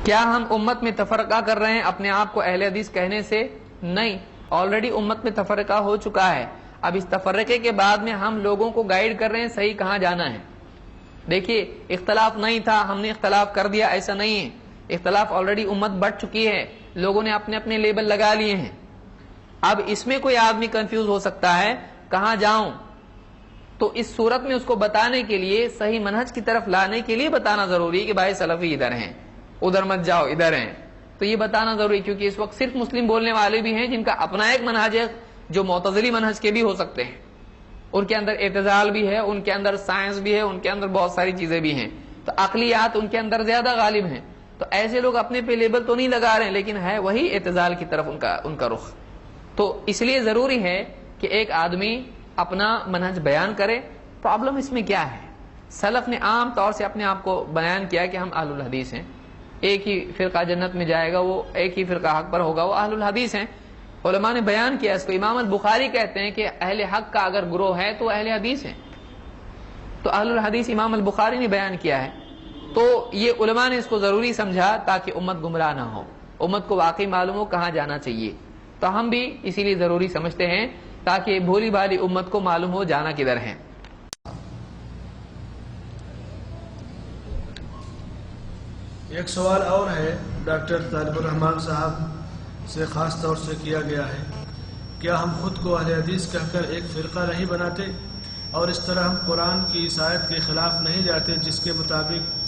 کیا ہم امت میں تفرقہ کر رہے ہیں اپنے آپ کو اہل حدیث کہنے سے؟ نہیں، آلریڈی امت میں تفرقہ ہو چکا ہے. اب اس تفرقے کے بعد میں ہم لوگوں کو گائیڈ کر رہے ہیں صحیح کہاں جانا ہے. دیکھیے، اختلاف نہیں تھا، ہم نے اختلاف کر دیا، ایسا نہیں ہے. اختلاف آلریڈی امت بڑھ چکی ہے، لوگوں نے اپنے اپنے لیبل لگا لیے ہیں. اب اس میں کوئی آدمی کنفیوز ہو سکتا ہے کہاں جاؤں، تو اس صورت میں اس کو بتانے کے لیے، صحیح منہج کی طرف لانے کے لیے بتانا ضروری ہے کہ بھائی سلفی ادھر ہیں، ادھر مت جاؤ، ادھر ہیں. تو یہ بتانا ضروری ہے، کیونکہ اس وقت صرف مسلم بولنے والے بھی ہیں جن کا اپنا ایک منہج ہے، جو معتزلی منہج کے بھی ہو سکتے ہیں. ان کے اندر اعتزال بھی ہے، ان کے اندر سائنس بھی ہے، ان کے اندر بہت ساری چیزیں بھی ہیں. تو عقلیات ان کے اندر زیادہ غالب ہیں. تو ایسے لوگ اپنے پہ لیبل تو نہیں لگا رہے ہیں، لیکن ہے وہی اعتزال کی طرف ان کا رخ. تو اس لیے ضروری ہے کہ ایک آدمی اپنا منہج بیان کرے. پرابلم اس میں کیا ہے؟ سلف نے عام طور سے اپنے آپ کو بیان کیا کہ ہم اہل الحدیث ہیں. ایک ہی فرقہ جنت میں جائے گا، وہ ایک ہی فرقہ حق پر ہوگا، وہ اہل الحدیث ہیں. علماء نے بیان کیا اس کو. امام البخاری کہتے ہیں کہ اہل حق کا اگر گروہ ہے تو اہل حدیث ہیں. تو اہل الحدیث امام البخاری نے بیان کیا ہے. تو یہ علماء نے اس کو ضروری سمجھا تاکہ امت گمراہ نہ ہو، امت کو واقعی معلوم ہو کہاں جانا چاہیے. تو ہم بھی اسی لیے ضروری سمجھتے ہیں تاکہ بھولی بھالی امت کو معلوم ہو جانا کدھر ہے. ایک سوال اور ہے، ڈاکٹر طالب الرحمان صاحب سے خاص طور سے کیا گیا ہے، کیا ہم خود کو اہل حدیث کہہ کر ایک فرقہ نہیں بناتے، اور اس طرح ہم قرآن کی اس آیت کے خلاف نہیں جاتے جس کے مطابق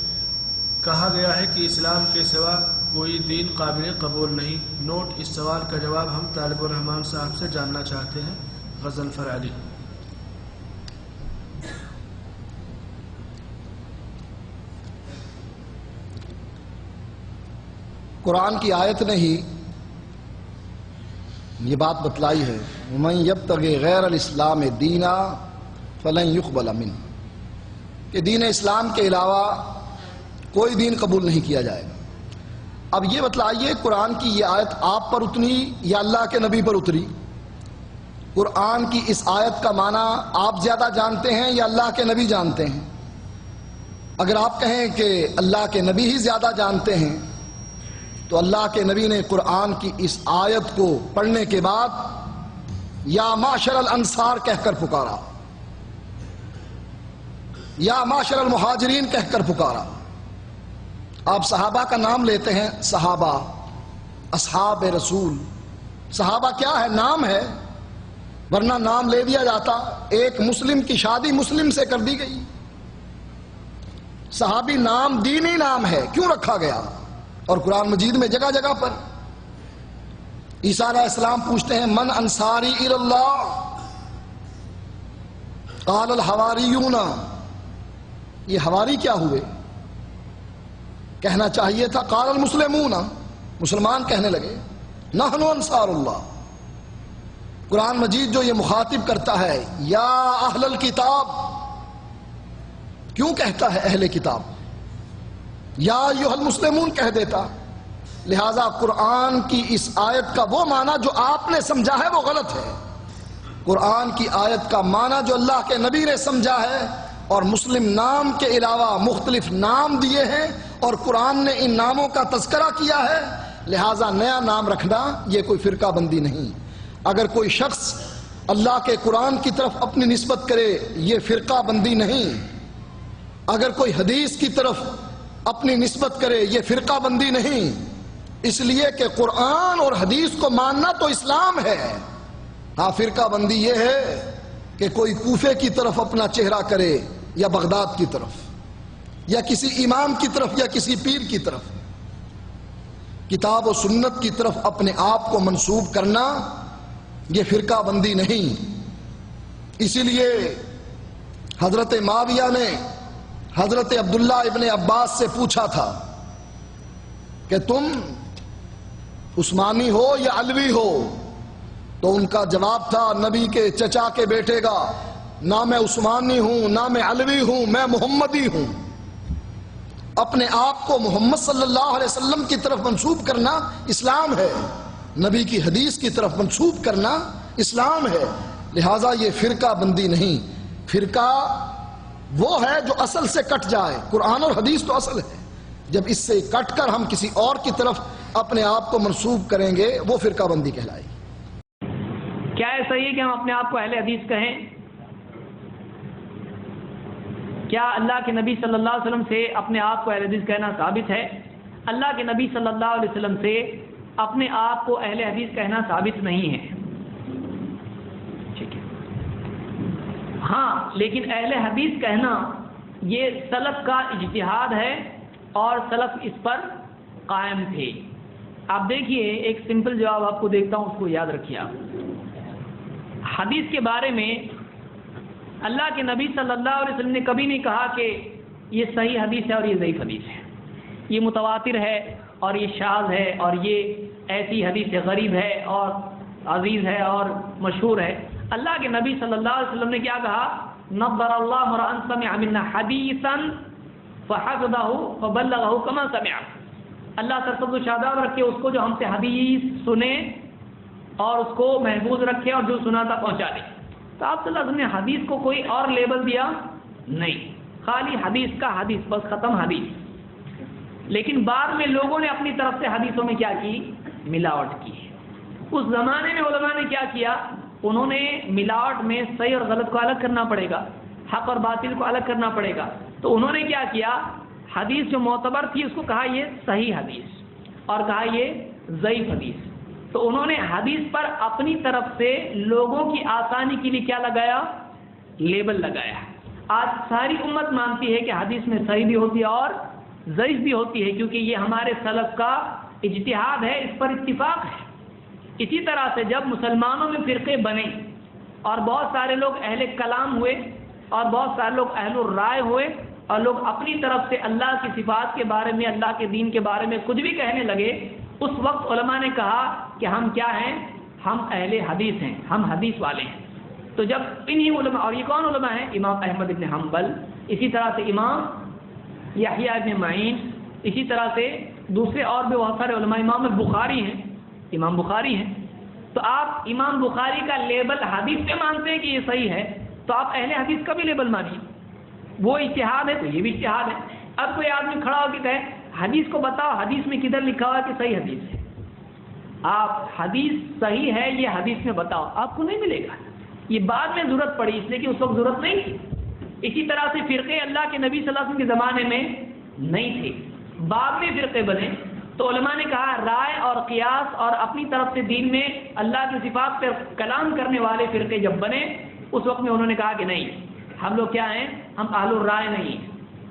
کہا گیا ہے کہ اسلام کے سوا کوئی دین قابل قبول نہیں؟ نوٹ: اس سوال کا جواب ہم طالب الرحمان صاحب سے جاننا چاہتے ہیں. غضنفر علی. قرآن کی آیت نے ہی یہ بات بتلائی ہے، وَمَن يَبْتَغِ غَيْرَ الْإِسْلَامِ دِينًا فَلَن يُقْبَلَ مِنْهُ، کہ دین اسلام کے علاوہ کوئی دین قبول نہیں کیا جائے گا. اب یہ بتلائیے، قرآن کی یہ آیت آپ پر اتری یا اللہ کے نبی پر اتری؟ قرآن کی اس آیت کا معنی آپ زیادہ جانتے ہیں یا اللہ کے نبی جانتے ہیں؟ اگر آپ کہیں کہ اللہ کے نبی ہی زیادہ جانتے ہیں تو اللہ کے نبی نے قرآن کی اس آیت کو پڑھنے کے بعد یا معاشر الانصار کہہ کر پکارا، یا معاشر المہاجرین کہہ کر پکارا. آپ صحابہ کا نام لیتے ہیں، صحابہ، اصحاب رسول. صحابہ کیا ہے؟ نام ہے، ورنہ نام لے دیا جاتا. ایک مسلم کی شادی مسلم سے کر دی گئی. صحابی نام دینی نام ہے، کیوں رکھا گیا؟ اور قرآن مجید میں جگہ جگہ پر عیسیٰ علیہ السلام پوچھتے ہیں من انصاری الی اللہ، قال الحواریون. یہ حواری کیا ہوئے؟ کہنا چاہیے تھا قال المسلمون، مسلمان کہنے لگے نحن انصار اللہ. قرآن مجید جو یہ مخاطب کرتا ہے یا اہل الکتاب، کیوں کہتا ہے اہل کتاب؟ یا ایھا المسلمون کہہ دیتا. لہذا قرآن کی اس آیت کا وہ معنی جو آپ نے سمجھا ہے وہ غلط ہے. قرآن کی آیت کا معنی جو اللہ کے نبی نے سمجھا ہے، اور مسلم نام کے علاوہ مختلف نام دیے ہیں اور قرآن نے ان ناموں کا تذکرہ کیا ہے، لہذا نیا نام رکھنا یہ کوئی فرقہ بندی نہیں. اگر کوئی شخص اللہ کے قرآن کی طرف اپنی نسبت کرے یہ فرقہ بندی نہیں. اگر کوئی حدیث کی طرف اپنی نسبت کرے یہ فرقہ بندی نہیں. اس لیے کہ قرآن اور حدیث کو ماننا تو اسلام ہے. ہاں، فرقہ بندی یہ ہے کہ کوئی کوفے کی طرف اپنا چہرہ کرے یا بغداد کی طرف یا کسی امام کی طرف یا کسی پیر کی طرف. کتاب و سنت کی طرف اپنے آپ کو منسوب کرنا یہ فرقہ بندی نہیں. اسی لیے حضرت معاویہ نے حضرت عبداللہ ابن عباس سے پوچھا تھا کہ تم عثمانی ہو یا علوی ہو؟ تو ان کا جواب تھا نبی کے چچا کے بیٹے کا، نہ میں عثمانی ہوں نہ میں علوی ہوں، میں محمدی ہوں. اپنے آپ کو محمد صلی اللہ علیہ وسلم کی طرف منسوب کرنا اسلام ہے، نبی کی حدیث کی طرف منسوب کرنا اسلام ہے. لہٰذا یہ فرقہ بندی نہیں. فرقہ وہ ہے جو اصل سے کٹ جائے. قرآن اور حدیث تو اصل ہے، جب اس سے کٹ کر ہم کسی اور کی طرف اپنے آپ کو منسوب کریں گے وہ فرقہ بندی کہلائے گی۔ کیا ہے صحیح ہے کہ ہم اپنے آپ کو اہل حدیث کہیں؟ کیا اللہ کے نبی صلی اللہ علیہ وسلم سے اپنے آپ کو اہل حدیث کہنا ثابت ہے؟ اللہ کے نبی صلی اللہ علیہ وسلم سے اپنے آپ کو اہل حدیث کہنا ثابت نہیں ہے، ٹھیک ہے؟ ہاں، لیکن اہل حدیث کہنا یہ سلف کا اجتہاد ہے اور سلف اس پر قائم تھے۔ آپ دیکھیے، ایک سمپل جواب آپ کو دیکھتا ہوں، اس کو یاد رکھیے آپ۔ حدیث کے بارے میں اللہ کے نبی صلی اللہ علیہ وسلم نے کبھی نہیں کہا کہ یہ صحیح حدیث ہے اور یہ ضعیف حدیث ہے، یہ متواتر ہے اور یہ شاذ ہے اور یہ ایسی حدیث غریب ہے اور عزیز ہے اور مشہور ہے۔ اللہ کے نبی صلی اللہ علیہ وسلم نے کیا کہا؟ نظر اللہ امرأ سمع منا حدیثا فحفظہ فبلغہ کما سمع۔ اللہ سرسبز و شاداب رکھے اس کو جو ہم سے حدیث سنے اور اس کو محفوظ رکھے اور جو سنا تھا پہنچا دے۔ تو آپ صلی اللہ علیہ وسلم نے حدیث کو کوئی اور لیبل دیا نہیں، خالی حدیث کا حدیث، بس ختم حدیث۔ لیکن بعد میں لوگوں نے اپنی طرف سے حدیثوں میں کیا کی؟ ملاوٹ کی۔ اس زمانے میں علماء نے کیا کیا؟ انہوں نے ملاوٹ میں صحیح اور غلط کو الگ کرنا پڑے گا، حق اور باطل کو الگ کرنا پڑے گا۔ تو انہوں نے کیا کیا؟ حدیث جو معتبر تھی اس کو کہا یہ صحیح حدیث اور کہا یہ ضعیف حدیث۔ تو انہوں نے حدیث پر اپنی طرف سے لوگوں کی آسانی کے لیے کیا لگایا؟ لیبل لگایا۔ آج ساری امت مانتی ہے کہ حدیث میں صحیح بھی ہوتی ہے اور ضعیف بھی ہوتی ہے، کیونکہ یہ ہمارے سلف کا اجتہاد ہے، اس پر اتفاق ہے۔ اسی طرح سے جب مسلمانوں میں فرقے بنے اور بہت سارے لوگ اہل کلام ہوئے اور بہت سارے لوگ اہل الرائے ہوئے اور لوگ اپنی طرف سے اللہ کی صفات کے بارے میں، اللہ کے دین کے بارے میں کچھ بھی کہنے لگے، اس وقت علماء نے کہا کہ ہم کیا ہیں؟ ہم اہل حدیث ہیں، ہم حدیث والے ہیں۔ تو جب انہی علماء، اور یہ کون علماء ہیں؟ امام احمد ابن حنبل، اسی طرح سے امام یحییٰ ابن معین، اسی طرح سے دوسرے اور بھی بہت سارے علماء، امام بخاری ہیں، امام بخاری ہیں۔ تو آپ امام بخاری کا لیبل حدیث پہ مانتے ہیں کہ یہ صحیح ہے، تو آپ اہل حدیث کا بھی لیبل مانیے۔ وہ اجتہاد ہے تو یہ بھی اجتہاد ہے۔ اب کوئی آدمی کھڑا ہو کے کہے حدیث کو بتاؤ، حدیث میں کدھر لکھا ہوا ہے کہ صحیح حدیث ہے؟ آپ حدیث صحیح ہے یہ حدیث میں بتاؤ، آپ کو نہیں ملے گا۔ یہ بعد میں ضرورت پڑی، اس لیے کہ اس وقت ضرورت نہیں تھی۔ اسی طرح سے فرقے اللہ کے نبی صلی اللہ علیہ وسلم کے زمانے میں نہیں تھے، بعد میں فرقے بنے۔ تو علماء نے کہا رائے اور قیاس اور اپنی طرف سے دین میں اللہ کی صفات پر کلام کرنے والے فرقے جب بنے، اس وقت میں انہوں نے کہا کہ نہیں، ہم لوگ کیا ہیں؟ ہم اہل الرائے نہیں ہیں،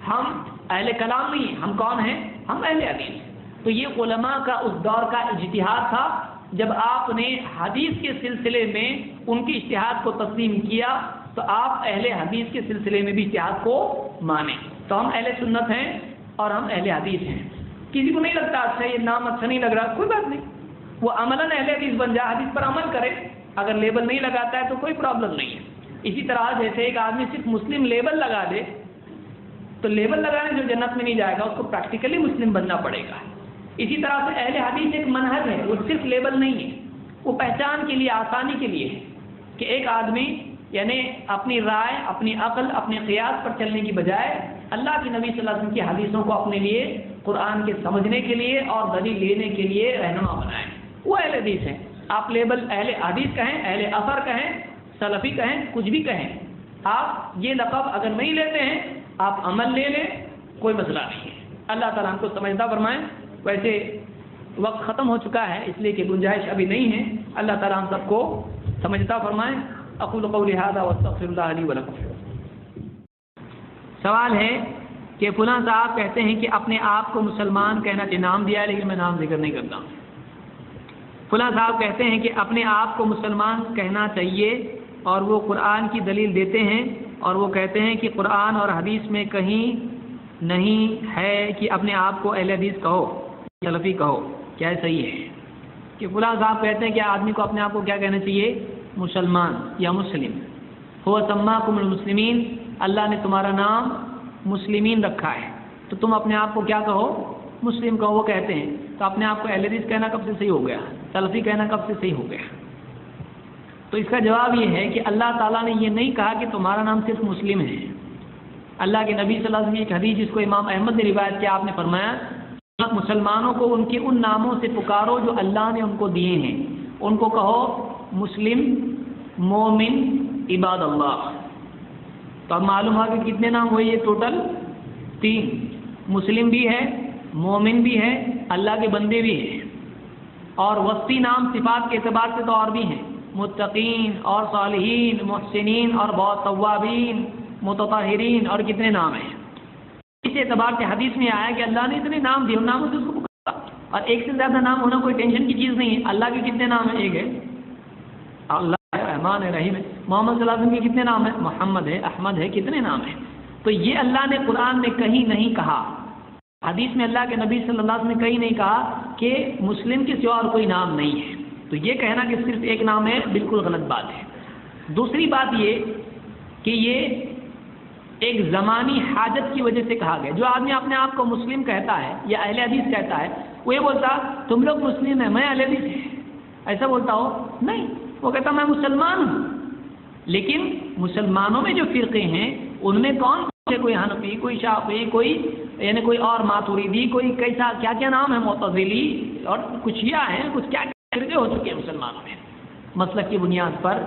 ہم اہل کلام نہیں ہیں، ہم کون ہیں؟ ہم اہل حدیث۔ تو یہ علماء کا اس دور کا اجتہاد تھا۔ جب آپ نے حدیث کے سلسلے میں ان کے اجتہاد کو تسلیم کیا تو آپ اہل حدیث کے سلسلے میں بھی اجتہاد کو مانیں۔ تو ہم اہل سنت ہیں اور ہم اہل حدیث ہیں۔ کسی کو نہیں لگتا اچھا یہ نام اچھا نہیں لگ رہا، کوئی بات نہیں، وہ عملاً اہل حدیث بن جائے، حدیث پر عمل کرے۔ اگر لیبل نہیں لگاتا ہے تو کوئی پرابلم نہیں ہے۔ اسی طرح جیسے ایک آدمی صرف مسلم لیبل لگا دے تو لیبل لگانے جو جنت میں نہیں جائے گا، اس کو پریکٹیکلی مسلم بننا پڑے گا۔ اسی طرح سے اہل حدیث ایک منہج ہے، وہ صرف لیبل نہیں ہے، وہ پہچان کے لیے، آسانی کے لیے ہے کہ ایک آدمی یعنی اپنی رائے، اپنی عقل، اپنے قیاس پر چلنے کی بجائے اللہ کی نبی صلی اللہ علیہ وسلم کی حدیثوں کو اپنے لیے قرآن کے سمجھنے کے لیے اور دلیل لینے کے لیے رہنما بنائیں، وہ اہل حدیث ہیں۔ آپ لیبل اہل حدیث کہیں، اہل اثر کہیں، سلفی کہیں، کچھ بھی کہیں، آپ یہ لقب اگر نہیں لیتے ہیں آپ عمل لے لیں، کوئی مسئلہ نہیں ہے۔ اللہ تعالیٰ ہم کو سمجھتا فرمائیں۔ ویسے وقت ختم ہو چکا ہے، اس لیے کہ گنجائش ابھی نہیں ہے۔ اللہ تعالیٰ ہم سب کو سمجھتا فرمائیں۔ اقول قولی ھذا واستغفر اللہ لی ولکم۔ سوال ہے کہ فلاں صاحب کہتے ہیں کہ اپنے آپ کو مسلمان کہنا چاہیے، نام دیا ہے لیکن میں نام ذکر نہیں کرتا ہوں۔ فلاں صاحب کہتے ہیں کہ اپنے آپ کو مسلمان کہنا چاہیے اور وہ قرآن کی دلیل دیتے ہیں اور وہ کہتے ہیں کہ قرآن اور حدیث میں کہیں نہیں ہے کہ اپنے آپ کو اہل حدیث کہو، سلفی کہو، کیا یہ صحیح ہے؟ کہ فلاں صاحب کہتے ہیں کہ آدمی کو اپنے آپ کو کیا کہنا چاہیے؟ مسلمان یا مسلم۔ هو سماکم المسلمین، اللہ نے تمہارا نام مسلمین رکھا ہے تو تم اپنے آپ کو کیا کہو؟ مسلم کہو، وہ کہتے ہیں۔ تو اپنے آپ کو اہل حدیث کہنا کب سے صحیح ہو گیا؟ سلفی کہنا کب سے صحیح ہو گیا؟ تو اس کا جواب یہ ہے کہ اللہ تعالیٰ نے یہ نہیں کہا کہ تمہارا نام صرف مسلم ہے، اللہ کے نبی صلی اللہ علیہ وسلم کی ایک حدیث جس کو امام احمد نے روایت کیا، آپ نے فرمایا مسلمانوں کو ان کے ان ناموں سے پکارو جو اللہ نے ان کو دیے ہیں، ان کو کہو مسلم، مومن، عباد اللہ۔ تو اب معلوم ہوا کہ کتنے نام ہوئے یہ ٹوٹل؟ 3۔ مسلم بھی ہے، مومن بھی ہے، اللہ کے بندے بھی ہیں، اور وسطی نام صفات کے اعتبار سے تو اور بھی ہیں، متقین اور صالحین، محسنین اور بہت توابین، متطہرین، اور کتنے نام ہیں۔ اس اعتبار سے حدیث میں آیا کہ اللہ نے اتنے نام دیے، ان ناموں سے اس کو پکارا، اور ایک سے زیادہ نام ہونا کوئی ٹینشن کی چیز نہیں ہے۔ اللہ کے کتنے نام ہیں؟ ایک ہے اللہ ہے، رحمان ہے، رحیم ہے۔ محمد صلی اللہ علیہ وسلم کے کتنے نام ہیں؟ محمد ہے، احمد ہے، کتنے نام ہیں؟ تو یہ اللہ نے قرآن میں کہیں نہیں کہا، حدیث میں اللہ کے نبی صلی اللہ علیہ وسلم نے کہیں نہیں کہا کہ مسلم کے سوا اور کوئی نام نہیں ہے۔ تو یہ کہنا کہ صرف ایک نام ہے بالکل غلط بات ہے۔ دوسری بات یہ کہ یہ ایک زمانی حاجت کی وجہ سے کہا گیا۔ جو آدمی اپنے آپ کو مسلم کہتا ہے یا اہل حدیث کہتا ہے، وہ یہ بولتا تم لوگ مسلم ہیں، میں اہل حدیث ہوں، ایسا بولتا ہو؟ نہیں، وہ کہتا میں مسلمان ہوں۔ لیکن مسلمانوں میں جو فرقے ہیں ان میں کون سے؟ کوئی حنفی، کوئی شافعی، کوئی یعنی کوئی اور ماتوریدی، کوئی کیسا کیا کیا نام ہے، معتزلی، اور کچھ شیعہ ہیں، کچھ کیا کیا فرقے ہو چکے ہیں مسلمانوں میں، مسلک کی بنیاد پر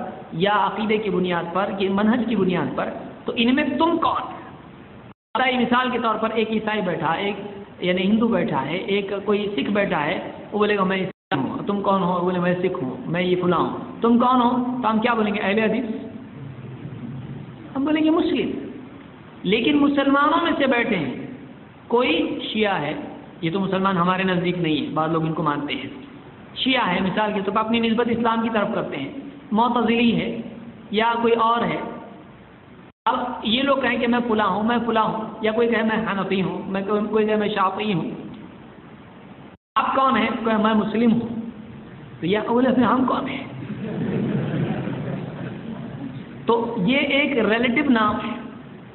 یا عقیدے کی بنیاد پر یا منہج کی بنیاد پر۔ تو ان میں تم کون؟ مثال کے طور پر ایک عیسائی بیٹھا، ایک یعنی ہندو بیٹھا ہے، ایک کوئی سکھ بیٹھا ہے، وہ بولے گا میں عیسائی ہوں، تم کون ہو؟ بولے میں سکھ ہوں، میں یہ فلاں ہوں، تم کون ہو؟ تو ہم کیا بولیں گے؟ اہل حدیث، ہم بولیں گے مسلم۔ لیکن مسلمانوں میں سے بیٹھے ہیں، کوئی شیعہ ہے، یہ تو مسلمان ہمارے نزدیک نہیں ہے، بعض لوگ ان کو مانتے ہیں، شیعہ ہے مثال کے طور پر، اپنی نسبت اسلام کی طرف کرتے ہیں، معتزلی ہے یا کوئی اور ہے۔ اب یہ لوگ کہیں کہ میں فلاں ہوں، میں فلاں ہوں، یا کوئی کہے میں حنفی ہوں، کوئی کہے میں شافعی ہوں، آپ کون ہیں؟ کوئی میں مسلم ہوں، تو یہ قول سے ہم کون ہیں؟ تو یہ ایک ریلیٹو نام ہے۔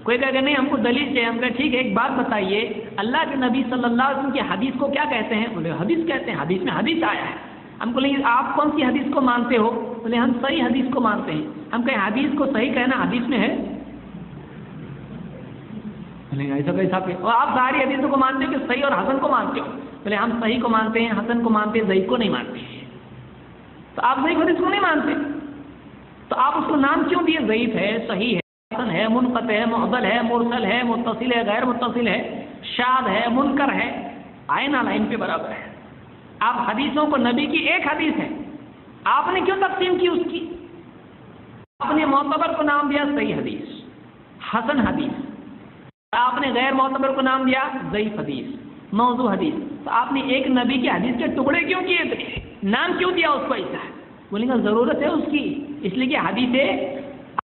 کوئی کہے کہ نہیں ہم کو دلیل چاہیے، ہم کہے ٹھیک ہے ایک بات بتائیے، اللہ کے نبی صلی اللہ علیہ وسلم کی حدیث کو کیا کہتے ہیں؟ بولے حدیث کہتے ہیں، حدیث میں حدیث آیا ہے۔ ہم کو لیں آپ کون سی حدیث کو مانتے ہو؟ بولے ہم صحیح حدیث کو مانتے ہیں۔ ہم کہیں حدیث کو صحیح کہنا حدیث میں ہے؟ ایسا کیسا کہ آپ ساری حدیثوں کو مانتے ہو کہ صحیح اور حسن کو مانتے ہو؟ بولے ہم صحیح کو مانتے ہیں، حسن کو مانتے ہیں، ضعیف کو نہیں مانتے۔ تو آپ صحیح حدیث کو نہیں مانتے، تو آپ اس کو نام کیوں دیے؟ ضعیف ہے، صحیح ہے، حسن ہے، منقطع ہے، معضل ہے، مرسل ہے، متصل ہے، غیر متصل ہے، شاذ ہے، منکر ہے، آئے نہ لائن پہ برابر ہے۔ آپ حدیثوں کو نبی کی ایک حدیث ہے، آپ نے کیوں تقسیم کی اس کی؟ آپ نے معتبر کو نام دیا صحیح حدیث، حسن حدیث، آپ نے غیر معتبر کو نام دیا ضعیف حدیث، موضوع حدیث۔ تو آپ نے ایک نبی کی حدیث کے ٹکڑے کیوں کیے تھے؟ نام کیوں دیا اس کو ایسا؟ بولیں گے ضرورت ہے اس کی، اس لیے کہ حدیثیں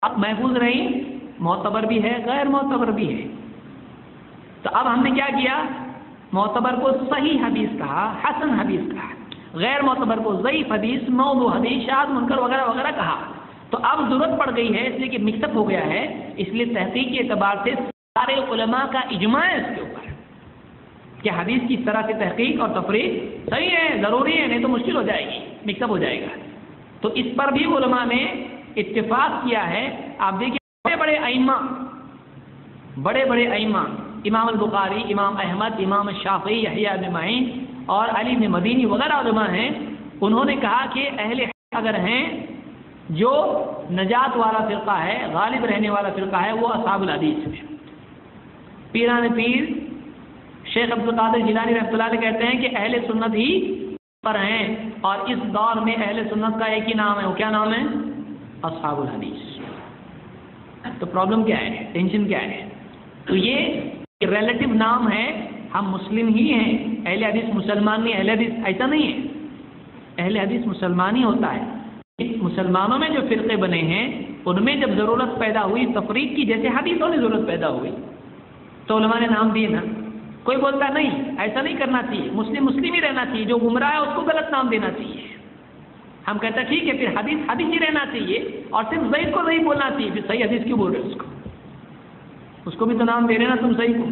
اب محفوظ رہیں، معتبر بھی ہے، غیر معتبر بھی ہے۔ تو اب ہم نے کیا کیا؟ معتبر کو صحیح حدیث کہا، حسن حدیث کہا، غیر معتبر کو ضعیف حدیث، موضوع حدیث، شاذ، منکر وغیرہ وغیرہ کہا۔ تو اب ضرورت پڑ گئی ہے، اس لیے کہ مکس اپ ہو گیا ہے، اس لیے تحقیق کے اعتبار سے سارے علماء کا اجماع ہے اس کے اوپر کہ حدیث کی اس طرح سے تحقیق اور تفریق صحیح ہے، ضروری ہے، نہیں تو مشکل ہو جائے گی، مکس اپ ہو جائے گا۔ تو اس پر بھی علماء نے اتفاق کیا ہے۔ آپ دیکھیں بڑے بڑے ائمہ، امام البخاری، امام احمد، امام شافعی، یحییٰ بن معین اور علی بن مدینی وغیرہ علماء ہیں، انہوں نے کہا کہ اہل حدیث اگر ہیں جو نجات والا فرقہ ہے، غالب رہنے والا فرقہ ہے، وہ اصحاب الحدیث ہیں۔ پیران پیر شیخ عبدالقادر جیلانی رحمۃ اللہ علیہ کہتے ہیں کہ اہل سنت ہی پر ہیں، اور اس دور میں اہل سنت کا ایک ہی نام ہے، وہ کیا نام ہے؟ اصحاب الحدیث۔ تو پرابلم کیا ہے؟ ٹینشن کیا ہے؟ تو یہ ریلیٹو نام ہے، ہم مسلم ہی ہیں، اہل حدیث مسلمان نہیں، اہل حدیث ایسا نہیں ہے، اہل حدیث مسلمان ہی ہوتا ہے۔ مسلمانوں میں جو فرقے بنے ہیں ان میں جب ضرورت پیدا ہوئی تفریق کی، جیسے حدیثوں میں ضرورت پیدا ہوئی تو علماء نے نام دیے نا۔ کوئی بولتا نہیں ایسا نہیں کرنا چاہیے، مسلم مسلم ہی رہنا چاہیے، جو گمراہ ہے اس کو غلط نام دینا چاہیے۔ ہم کہتے ہیں ٹھیک ہے، پھر حدیث حدیث ہی رہنا چاہیے، اور صرف ضعیف کو نہیں بولنا چاہیے، پھر صحیح حدیث کیوں بول رہے اس کو بھی تو نام دے رہے نا تم صحیح کو۔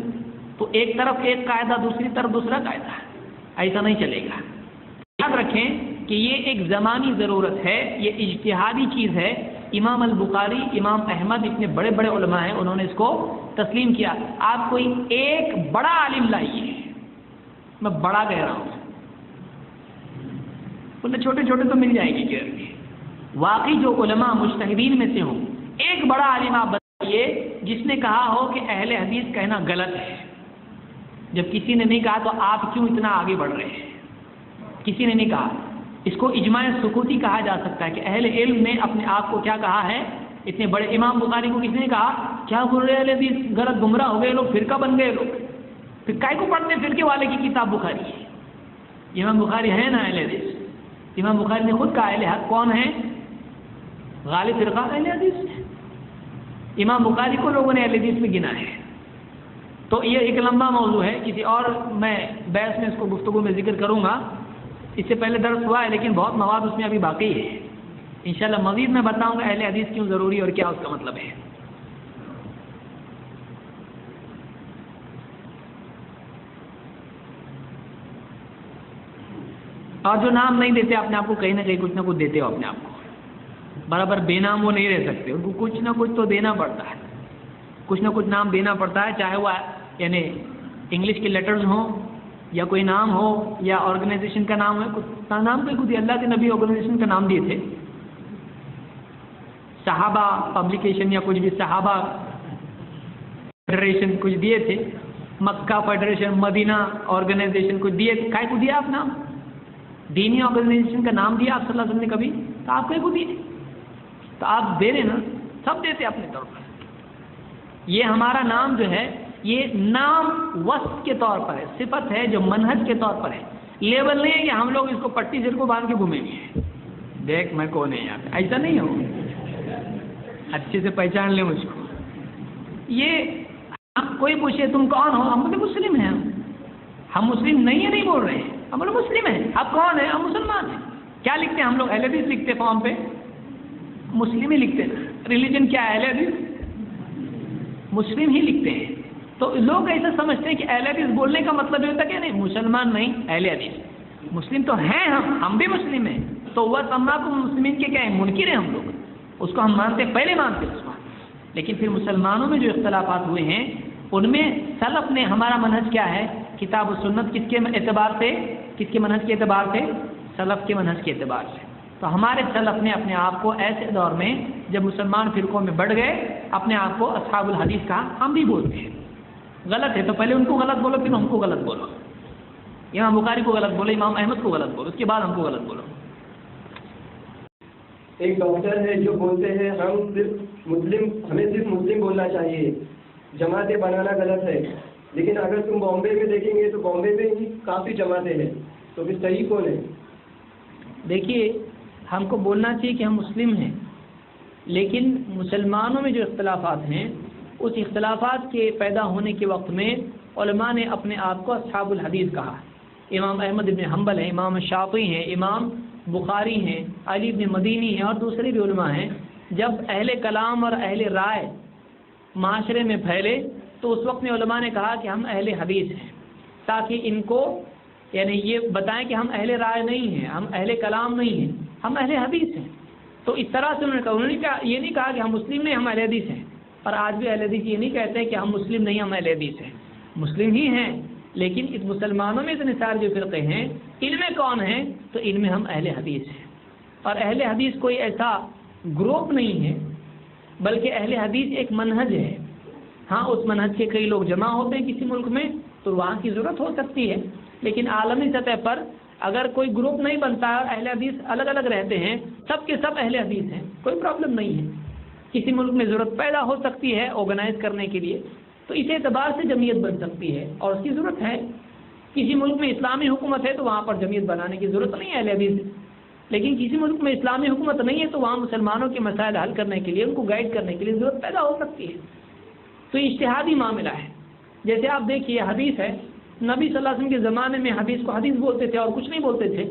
تو ایک طرف ایک قاعدہ، دوسری طرف دوسرا قاعدہ، ایسا نہیں چلے گا۔ یاد رکھیں کہ یہ ایک زمانی ضرورت ہے، یہ اجتہادی چیز ہے، امام البخاری، امام احمد، اتنے بڑے بڑے علماء ہیں، انہوں نے اس کو تسلیم کیا. آپ کوئی ایک بڑا عالم لائیے، میں بڑا کہہ رہا ہوں، انہیں چھوٹے چھوٹے تو مل جائیں گے. واقعی جو علماء مجتہدین میں سے ہوں، ایک بڑا عالم آپ بتائیے جس نے کہا ہو کہ اہل حدیث کہنا غلط ہے. جب کسی نے نہیں کہا تو آپ کیوں اتنا آگے بڑھ رہے ہیں؟ کسی نے نہیں کہا. اس کو اجماع سکوتی کہا جا سکتا ہے کہ اہل علم نے اپنے آپ کو کیا کہا ہے. اتنے بڑے امام بخاری کو کسی نے کہا کیا بول رہے اہل حدیث غلط گمراہ ہو گئے لوگ، فرقہ بن گئے لوگ، پھر کائے کو پڑھتے فرقے والے کی کتاب بخاری ہے؟ امام بخاری ہے نا اہل حدیث. امام بخاری نے خود کہا اہل حق کون ہے؟ غالب فرقہ اہل حدیث ہے. امام بخاری کو لوگوں نے اہل حدیث میں گنا ہے. تو یہ ایک لمبا موضوع ہے، کسی اور میں بحث میں اس کو گفتگو میں ذکر کروں گا. اس سے پہلے درس ہوا ہے لیکن بہت مواد اس میں ابھی باقی ہے. انشاءاللہ مزید میں بتاؤں گا اہل حدیث کیوں ضروری اور کیا اس کا مطلب ہے. اور جو نام نہیں دیتے اپنے آپ کو، کہیں نہ کہیں کچھ نہ کچھ دیتے ہو اپنے آپ کو. برابر بے نام وہ نہیں رہ سکتے، ان کو کچھ نہ کچھ تو دینا پڑتا ہے، کچھ نہ کچھ نام دینا پڑتا ہے، چاہے وہ یعنی انگلش کے لیٹرز ہوں یا کوئی نام ہو یا آرگنائزیشن کا نام ہو. کچھ نام کوئی خود اللہ کے نبی آرگنائزیشن کا نام دیے تھے. صحابہ پبلیکیشن یا کچھ بھی، صحابہ فیڈریشن کچھ دیے تھے، مکہ فیڈریشن، مدینہ آرگنائزیشن کچھ دیے تھے. کائے کو دیا آپ نام؟ دینی آرگنائزیشن کا نام دیا آپ صلی اللہ علیہ وسلم نے کبھی؟ تو آپ کہیں کو دیے؟ تو آپ دے رہے نا، سب دیتے اپنے طور پر. یہ ہمارا نام جو ہے یہ نام وصف کے طور پر ہے، صفت ہے جو منہج کے طور پر ہے. لیبل نہیں ہے کہ ہم لوگ اس کو پٹی سر کو باندھ کے گھومیں گے، دیکھ میں کون ہے یار، ایسا نہیں ہو. اچھے سے پہچان لیں مجھ کو. یہ کوئی پوچھے تم کون ہو، ہم بولے مسلم ہیں. ہم مسلم نہیں ہے نہیں بول رہے ہیں، ہم بولے مسلم ہیں. آپ کون ہیں؟ ہم مسلمان ہیں. کیا لکھتے ہیں ہم لوگ؟ اہل حدیث لکھتے فارم پہ، مسلم ہی لکھتے ہیں. ریلیجن کیا ہے؟ اہل حدیث، مسلم ہی لکھتے ہیں. تو لوگ ایسا سمجھتے ہیں کہ اہل حدیث بولنے کا مطلب یہ ہوتا ہے کہ نہیں مسلمان نہیں اہل حدیث. مسلم تو ہیں، ہم بھی مسلم ہیں. تو وہ سما کو مسلمین کے کیا ہے؟ منکر ہیں ہم لوگ. اس کو ہم مانتے، پہلے مانتے اس کو. لیکن پھر مسلمانوں میں جو اختلافات ہوئے ہیں ان میں سلف نے، ہمارا منہج کیا ہے؟ کتاب و سنت. کس کے اعتبار سے؟ کس کے منہج کے اعتبار سے؟ سلف کے منہج کے اعتبار سے. تو ہمارے سلف نے اپنے آپ کو ایسے دور میں جب مسلمان فرقوں میں بڑھ گئے اپنے آپ کو اصحاب الحدیث کہا. ہم بھی بولتے ہیں. غلط ہے تو پہلے ان کو غلط بولو، پھر ہم کو غلط بولو. امام بخاری کو غلط بولو، امام احمد کو غلط بولو، اس کے بعد ہم کو غلط بولو. ایک ڈاکٹر ہے جو بولتے ہیں ہمیں صرف مسلم بولنا چاہیے، جماعتیں بنانا غلط ہے. لیکن اگر تم بامبے میں دیکھیں گے تو بامبے میں ہی کافی جماعتیں ہیں، تو پھر صحیح کون ہے؟ دیکھیے ہم کو بولنا چاہیے کہ ہم مسلم ہیں، لیکن مسلمانوں میں جو اختلافات ہیں اس اختلافات کے پیدا ہونے کے وقت میں علماء نے اپنے آپ کو اصحاب الحدیث کہا. امام احمد بن حنبل ہیں، امام شافعی ہیں، امام بخاری ہیں، علی بن مدینی ہیں اور دوسرے بھی علماء ہیں. جب اہل کلام اور اہل رائے معاشرے میں پھیلے تو اس وقت میں علماء نے کہا کہ ہم اہل حدیث ہیں، تاکہ ان کو یعنی یہ بتائیں کہ ہم اہل رائے نہیں ہیں، ہم اہل کلام نہیں ہیں، ہم اہل حدیث ہیں. تو اس طرح سے انہوں نے کہا، یہ نہیں کہا کہ ہم مسلم نہیں، ہم اہل حدیث ہیں. اور آج بھی اہل حدیث یہ نہیں کہتے کہ ہم مسلم نہیں، ہم اہل حدیث ہیں. مسلم ہی ہیں، لیکن اس مسلمانوں میں اتنے سارے جو فرقے ہیں ان میں کون ہیں؟ تو ان میں ہم اہل حدیث ہیں. اور اہل حدیث کوئی ایسا گروپ نہیں ہے، بلکہ اہل حدیث ایک منہج ہے. ہاں اس منہج کے کئی لوگ جمع ہوتے ہیں کسی ملک میں تو وہاں کی ضرورت ہو سکتی ہے، لیکن عالمی سطح پر اگر کوئی گروپ نہیں بنتا اور اہل حدیث الگ الگ رہتے ہیں، سب کے سب اہل حدیث ہیں، کوئی پرابلم نہیں ہے. کسی ملک میں ضرورت پیدا ہو سکتی ہے آرگنائز کرنے کے لیے تو اس اعتبار سے جمعیت بن سکتی ہے اور اس کی ضرورت ہے. کسی ملک میں اسلامی حکومت ہے تو وہاں پر جمعیت بنانے کی ضرورت نہیں ہے اہل حدیث. لیکن کسی ملک میں اسلامی حکومت نہیں ہے تو وہاں مسلمانوں کے مسائل حل کرنے کے لیے، ان کو گائیڈ کرنے کے لیے ضرورت پیدا ہو سکتی ہے. تو یہ اجتہادی معاملہ ہے. جیسے آپ دیکھیے حدیث ہے، نبی صلی اللہ علیہ وسلم کے زمانے میں حدیث کو حدیث بولتے تھے اور کچھ نہیں بولتے تھے.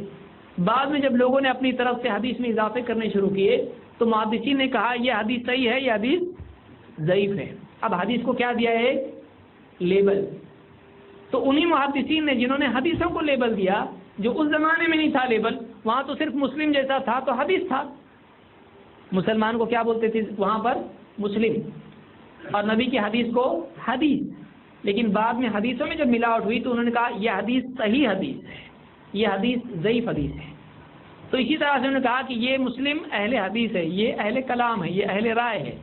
بعد میں جب لوگوں نے اپنی طرف سے حدیث میں اضافے کرنے شروع کیے تو محدثین نے کہا یہ حدیث صحیح ہے، یہ حدیث ضعیف ہے. اب حدیث کو کیا دیا ہے؟ لیبل. تو انہی محدثین نے جنہوں نے حدیثوں کو لیبل دیا، جو اس زمانے میں نہیں تھا لیبل، وہاں تو صرف مسلم جیسا تھا تو حدیث تھا. مسلمان کو کیا بولتے تھے وہاں پر؟ مسلم، اور نبی کی حدیث کو حدیث. لیکن بعد میں حدیثوں میں جب ملاوٹ ہوئی تو انہوں نے کہا یہ حدیث صحیح حدیث ہے، یہ حدیث ضعیف حدیث ہے. تو اسی طرح سے انہوں نے کہا کہ یہ مسلم اہل حدیث ہے، یہ اہل کلام ہے، یہ اہل رائے ہے.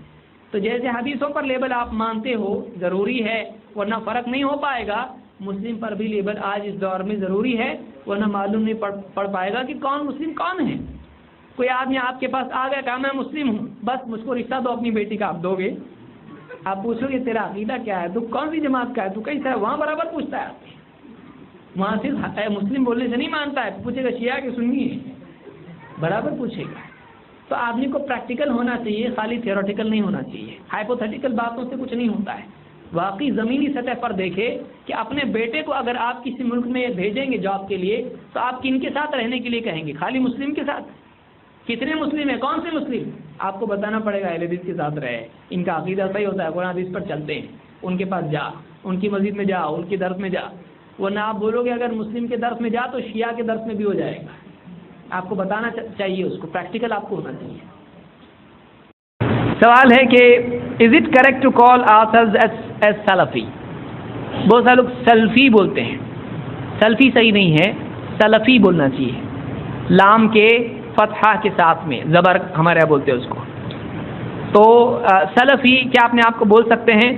تو جیسے حدیثوں پر لیبل آپ مانتے ہو ضروری ہے ورنہ فرق نہیں ہو پائے گا، مسلم پر بھی لیبل آج اس دور میں ضروری ہے ورنہ معلوم نہیں پڑ پائے گا کہ کون مسلم کون ہے. کوئی آدمی آپ کے پاس آ گیا کہا میں مسلم ہوں، بس مجھ کو رشتہ دو اپنی بیٹی کا، آپ دو گے؟ آپ پوچھو گے تیرا عقیدہ کیا ہے، تو کون سی جماعت کا ہے، تو کیسا ہے، وہاں برابر پوچھتا ہے آپ سے. وہاں صرف مسلم بولنے سے نہیں مانتا ہے، پوچھے گا شیعہ کہ سنی ہے، برابر پوچھے گا. تو آدمی کو پریکٹیکل ہونا چاہیے، خالی تھیوریٹیکل نہیں ہونا چاہیے. ہائپوتھیٹیکل باتوں سے کچھ نہیں ہوتا ہے. واقعی زمینی سطح پر دیکھے کہ اپنے بیٹے کو اگر آپ کسی ملک میں بھیجیں گے جاب کے لیے تو آپ کن کے ساتھ رہنے کے لیے کہیں گے؟ خالی مسلم کے ساتھ؟ کتنے مسلم ہیں، کون سے مسلم؟ آپ کو بتانا پڑے گا اہل حدیث کے ساتھ رہے، ان کا عقیدہ صحیح ہوتا ہے، قرآن حدیث پر چلتے ہیں، ان کے پاس جا، ان کی مسجد میں جا، ان کے درس میں جا. ورنہ آپ بولو گے اگر مسلم کے درس میں جا تو شیعہ کے درس میں بھی ہو جائے گا. آپ کو بتانا چاہیے، اس کو پریکٹیکل آپ کو ہونا چاہیے. سوال ہے کہ is it correct to call ourselves as سلفی؟ بہت سارے لوگ سلفی بولتے ہیں، سلفی صحیح نہیں ہے، سلفی بولنا چاہیے، لام کے فتحہ کے ساتھ میں، زبر ہمارے یہاں بولتے ہیں اس کو. تو سلفی کیا اپنے آپ کو بول سکتے ہیں؟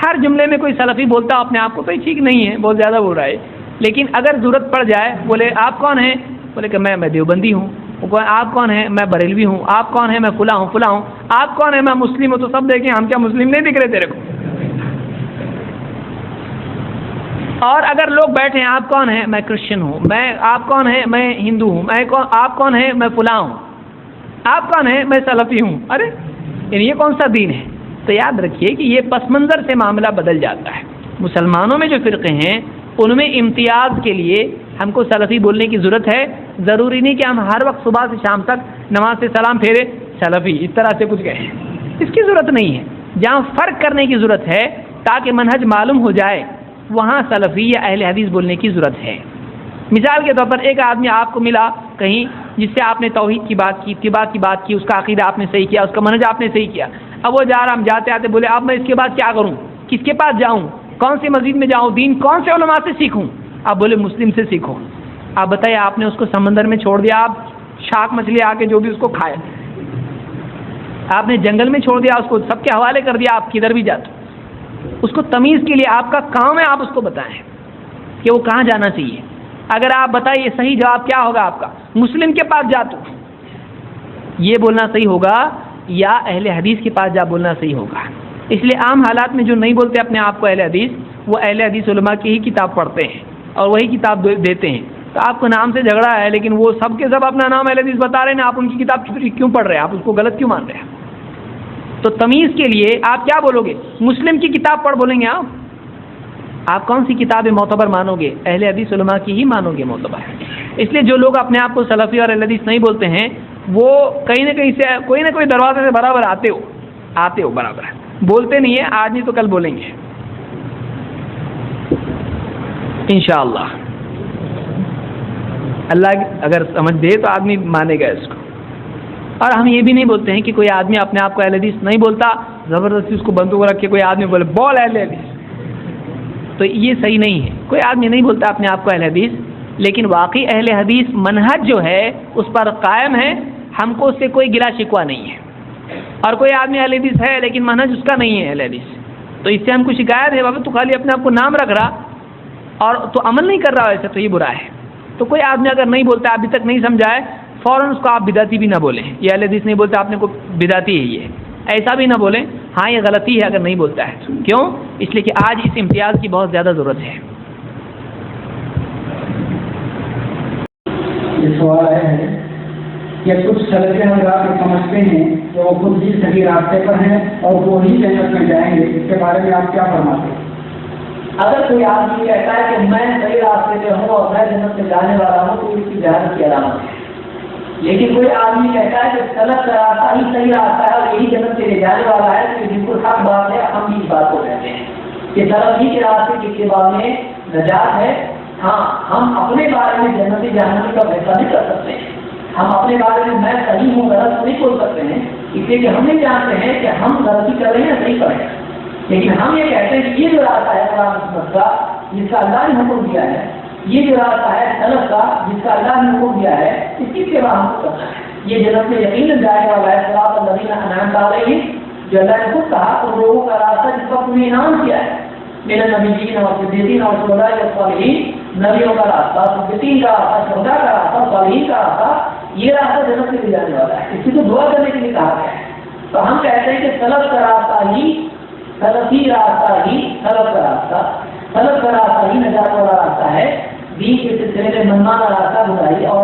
ہر جملے میں کوئی سلفی بولتا اپنے آپ کو تو یہ ٹھیک نہیں ہے، بہت زیادہ بول رہا ہے. لیکن اگر ضرورت پڑ جائے، بولے آپ کون ہیں، بولے کہ میں دیوبندی ہوں. آپ کون ہیں؟ میں بریلوی ہوں. آپ کون ہیں؟ میں فلاں ہوں. آپ کون ہیں؟ میں مسلم ہوں. تو سب دیکھیں ہم کیا مسلم نہیں دکھ رہے تیرے کو؟ اور اگر لوگ بیٹھے ہیں آپ کون ہیں؟ میں کرسچن ہوں. آپ کون ہیں؟ میں ہندو ہوں. آپ کون ہیں؟ میں فلاں ہوں. آپ کون ہیں؟ میں سلفی ہوں. ارے یہ کون سا دین ہے؟ تو یاد رکھیے کہ یہ پس منظر سے معاملہ بدل جاتا ہے. مسلمانوں میں جو فرقے ہیں ان میں امتیاز کے لیے ہم کو سلفی بولنے کی ضرورت ہے. ضروری نہیں کہ ہم ہر وقت صبح سے شام تک نماز سے سلام پھیرے سلفی اس طرح سے کچھ کہیں، اس کی ضرورت نہیں ہے. جہاں فرق کرنے کی ضرورت ہے تاکہ منہج معلوم ہو جائے وہاں سلفی یا اہل حدیث بولنے کی ضرورت ہے. مثال کے طور پر ایک آدمی آپ کو ملا کہیں جس سے آپ نے توحید کی بات کی، اتباع کی بات کی، اس کا عقیدہ آپ نے صحیح کیا، اس کا منہج آپ نے صحیح کیا. اب وہ جا رہا، ہم جاتے آتے بولے اب میں اس کے بعد کیا کروں، کس کے پاس جاؤں، کون سی مسجد میں جاؤں، دین کون سے علماء سے سیکھوں؟ آپ بولے مسلم سے سیکھو. آپ بتائیے آپ نے اس کو سمندر میں چھوڑ دیا، آپ شاک مچھلی آ کے جو بھی اس کو کھائے، آپ نے جنگل میں چھوڑ دیا، اس کو سب کے حوالے کر دیا، آپ کدھر بھی جاتے. اس کو تمیز کے لیے آپ کا کام ہے آپ اس کو بتائیں کہ وہ کہاں جانا چاہیے. اگر آپ بتائیے صحیح جواب کیا ہوگا آپ کا؟ مسلم کے پاس جا تو یہ بولنا صحیح ہوگا یا اہل حدیث کے پاس جا بولنا صحیح ہوگا. اس لیے عام حالات میں جو نہیں بولتے اپنے آپ کو اہل حدیث، وہ اہل حدیث علماء کی ہی کتاب پڑھتے ہیں اور وہی کتاب دیتے ہیں. تو آپ کو نام سے جھگڑا ہے لیکن وہ سب کے سب اپنا نام اہل حدیث بتا رہے ہیں، آپ ان کی کتاب کیوں پڑھ رہے ہیں؟ آپ اس کو غلط کیوں مان رہے ہیں؟ تو تمیز کے لیے آپ کیا بولو گے؟ مسلم کی کتاب پڑھ بولیں گے آپ کون سی کتاب معتبر مانو گے؟ اہل حدیث علماء کی ہی مانو گے معتبر. اس لیے جو لوگ اپنے آپ کو سلفی اور اہل حدیث نہیں بولتے ہیں وہ کہیں نہ کہیں سے کوئی نہ کوئی دروازے سے برابر آتے ہو برابر بولتے نہیں ہیں، آج نہیں تو کل بولیں گے انشاءاللہ. اللہ اگر سمجھ دے تو آدمی مانے گا اس کو. اور ہم یہ بھی نہیں بولتے ہیں کہ کوئی آدمی اپنے آپ کو اہل حدیث نہیں بولتا، زبردستی اس کو بندوق رکھ کے کوئی آدمی بولے بول اہل حدیث، تو یہ صحیح نہیں ہے. کوئی آدمی نہیں بولتا اپنے آپ کو اہل حدیث، لیکن واقعی اہل حدیث منہج جو ہے اس پر قائم ہے، ہم کو اس سے کوئی گلا شکوہ نہیں ہے. اور کوئی آدمی اہل حدیث ہے لیکن منہج اس کا نہیں ہے اہل حدیث، تو اس سے ہم کو شکایت ہے، بابا تو خالی اپنے آپ کو نام رکھ رہا اور تو عمل نہیں کر رہا ایسا، تو یہ برا ہے. تو کوئی آدمی اگر نہیں بولتا ابھی تک نہیں سمجھا ہے، فوراً اس کو آپ بدعتی بھی نہ بولیں. یہ اہل حدیث نہیں بولتا آپ نے کو بدعتی ہے، یہ ایسا بھی نہ بولیں ہاں یہ غلطی ہے اگر نہیں بولتا ہے. کیوں؟ اس لیے کہ آج اس امتیاز کی بہت زیادہ ضرورت ہے. یہ سوال ہے کہ کچھ سلفی حضرات سمجھتے ہیں کہ وہ خود ہی صحیح راستے پر ہیں اور وہ ہی جنت میں جائیں گے، اس کے بارے میں آپ کیا فرماتے ہیں؟ اگر کوئی آدمی کہتا ہے کہ میں صحیح راستے پہ ہوں اور میں جنت میں جانے والا ہوں تو اس کی جہالت کی علامت ہے. لیکن کوئی آدمی کہتا ہے کہ سلف کا راستہ ہی صحیح راستہ ہے اور یہی جنت کے لے جانے والا ہے، تو یہ بالکل حق بات ہے. ہم اس بات کو کہتے ہیں کہ سلف ہی کے راستے کی اتباع میں نجات ہے. ہاں ہم اپنے بارے میں جنتی جہنمی کا فیصلہ نہیں کر سکتے ہیں. ہم اپنے بارے میں صحیح ہوں غلط نہیں بول سکتے ہیں، اس لیے کہ ہم نہیں جانتے ہیں کہ ہم غلطی کر رہے ہیں یا صحیح کر رہے ہیں، لیکن ہم یہ کہتے ہیں کہ یہ جو راستہ ہے قرآن سنت کا جس کا اللہ نے حکم دیا ہے، یہ جو راستہ ہے سلف کا جس کا اللہ نے حکم دیا ہے، اس کی اتباع ہم کو کرنا ہے۔ یہ جنت میں یقیناً جانے والا ہے، صراط الذین انعمت علیہم، جو اللہ نے خود کہا ان لوگوں کا راستہ جس کا تم نے انعام کیا ہے، میرے نبیین اور صدیقین اور شہداء اور صالحین، نبیوں کا راستہ، صدیقین کا راستہ، شہداء کا راستہ، صالحین کا راستہ، یہ راستہ جنت میں لے جانے والا ہے، اس کی تو دعا کرنے کے لیے کہا گیا ہے۔ تو ہم کہتے ہیں کہ سلف کا راستہ ہی سلفی راستہ ہی سلف کا راستہ، سلف کا راستہ ہی نجات والا راستہ ہے، دین کے سلسلے میں منمانا راستہ گزاری اور